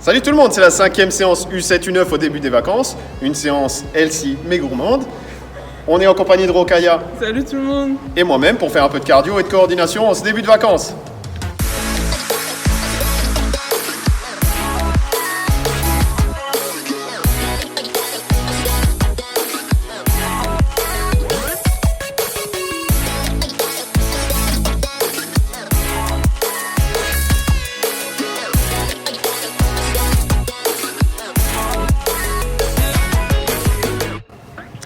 Salut tout le monde, c'est la 5e séance U7 U9 au début des vacances, une séance healthy mais gourmande. On est en compagnie de Rokhaya. Salut tout le monde. Et moi-même pour faire un peu de cardio et de coordination en ce début de vacances.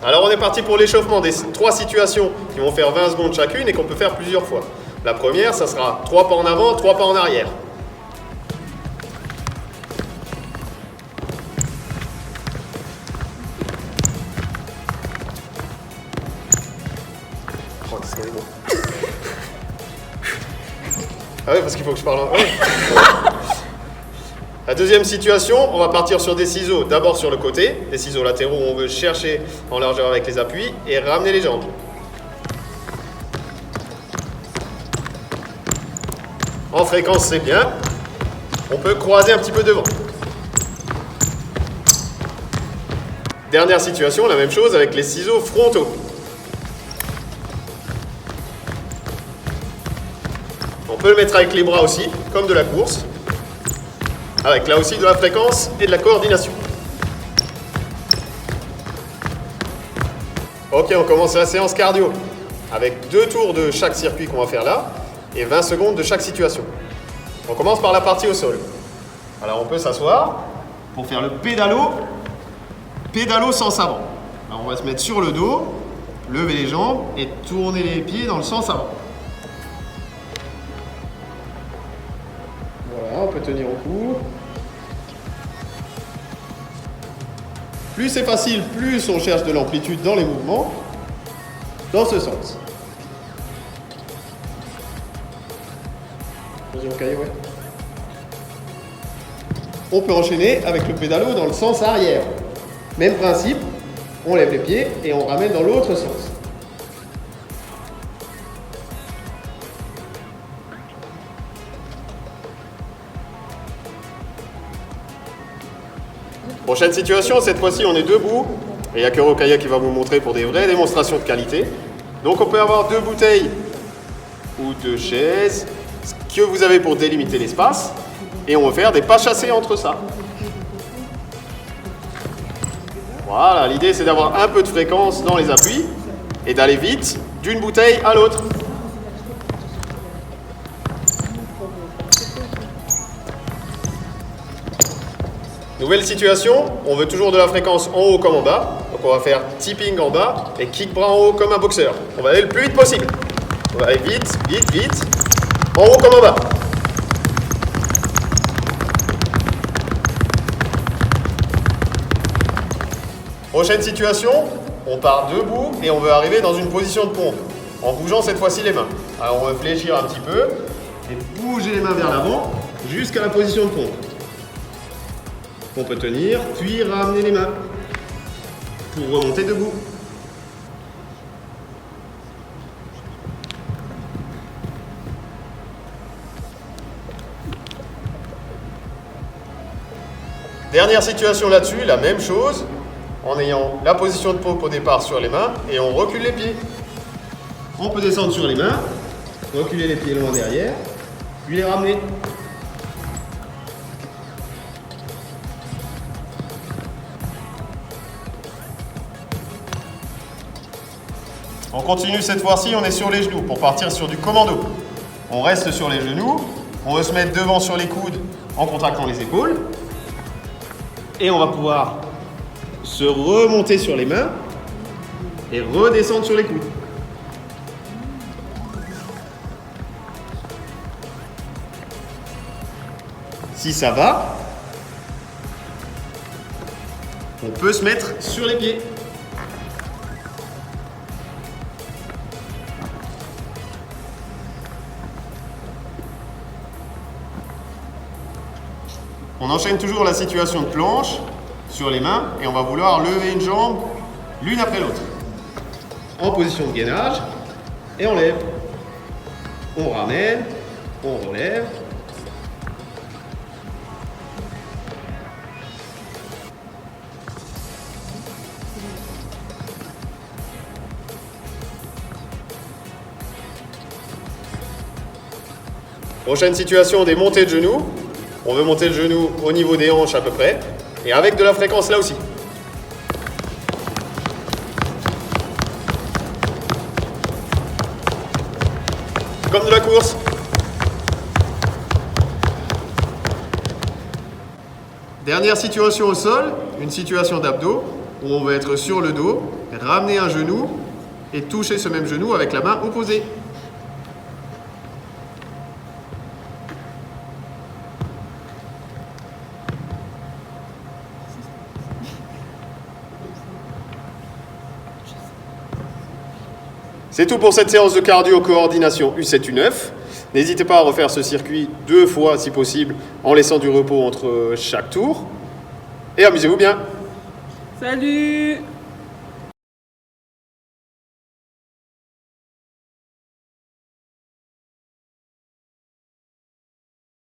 Alors on est parti pour l'échauffement des 3 situations qui vont faire 20 secondes chacune et qu'on peut faire plusieurs fois. La première, ça sera 3 pas en avant, 3 pas en arrière. Oh, disconnez-moi. Ah oui, parce qu'il faut que je parle en... Ouais. La deuxième situation, on va partir sur des ciseaux, d'abord sur le côté, des ciseaux latéraux où on veut chercher en largeur avec les appuis et ramener les jambes. En fréquence, c'est bien. On peut croiser un petit peu devant. Dernière situation, la même chose avec les ciseaux frontaux. On peut le mettre avec les bras aussi, comme de la course. Avec là aussi de la fréquence et de la coordination. Ok, on commence la séance cardio avec 2 tours de chaque circuit qu'on va faire là et 20 secondes de chaque situation. On commence par la partie au sol. Alors on peut s'asseoir pour faire le pédalo sens avant. Alors on va se mettre sur le dos, lever les jambes et tourner les pieds dans le sens avant. Voilà, on peut tenir au cou. Plus c'est facile, plus on cherche de l'amplitude dans les mouvements, dans ce sens. Ouais. On peut enchaîner avec le pédalo dans le sens arrière. Même principe, on lève les pieds et on ramène dans l'autre sens. Prochaine situation, cette fois-ci on est debout, et il n'y a que Rokhaya qui va vous montrer pour des vraies démonstrations de qualité. Donc on peut avoir 2 bouteilles ou 2 chaises, ce que vous avez pour délimiter l'espace, et on va faire des pas chassés entre ça. Voilà, l'idée c'est d'avoir un peu de fréquence dans les appuis, et d'aller vite d'une bouteille à l'autre. Nouvelle situation, on veut toujours de la fréquence en haut comme en bas. Donc on va faire tipping en bas et kick bras en haut comme un boxeur. On va aller le plus vite possible. On va aller vite, vite, vite. En haut comme en bas. Prochaine situation, on part debout et on veut arriver dans une position de pompe. En bougeant cette fois-ci les mains. Alors on va fléchir un petit peu et bouger les mains vers l'avant jusqu'à la position de pompe. On peut tenir, puis ramener les mains pour remonter debout. Dernière situation là-dessus, la même chose, en ayant la position de pompe au départ sur les mains et on recule les pieds. On peut descendre sur les mains, reculer les pieds loin derrière, puis les ramener. On continue cette fois-ci, on est sur les genoux pour partir sur du commando. On reste sur les genoux, on va se mettre devant sur les coudes en contractant les épaules. Et on va pouvoir se remonter sur les mains et redescendre sur les coudes. Si ça va, on peut se mettre sur les pieds. On enchaîne toujours la situation de planche sur les mains et on va vouloir lever une jambe l'une après l'autre. En position de gainage et on lève. On ramène, on relève. Prochaine situation des montées de genoux. On veut monter le genou au niveau des hanches à peu près. Et avec de la fréquence là aussi. Comme de la course. Dernière situation au sol, une situation d'abdos, où on va être sur le dos, ramener un genou et toucher ce même genou avec la main opposée. C'est tout pour cette séance de cardio coordination U7-U9. N'hésitez pas à refaire ce circuit 2 fois si possible, en laissant du repos entre chaque tour. Et amusez-vous bien. Salut!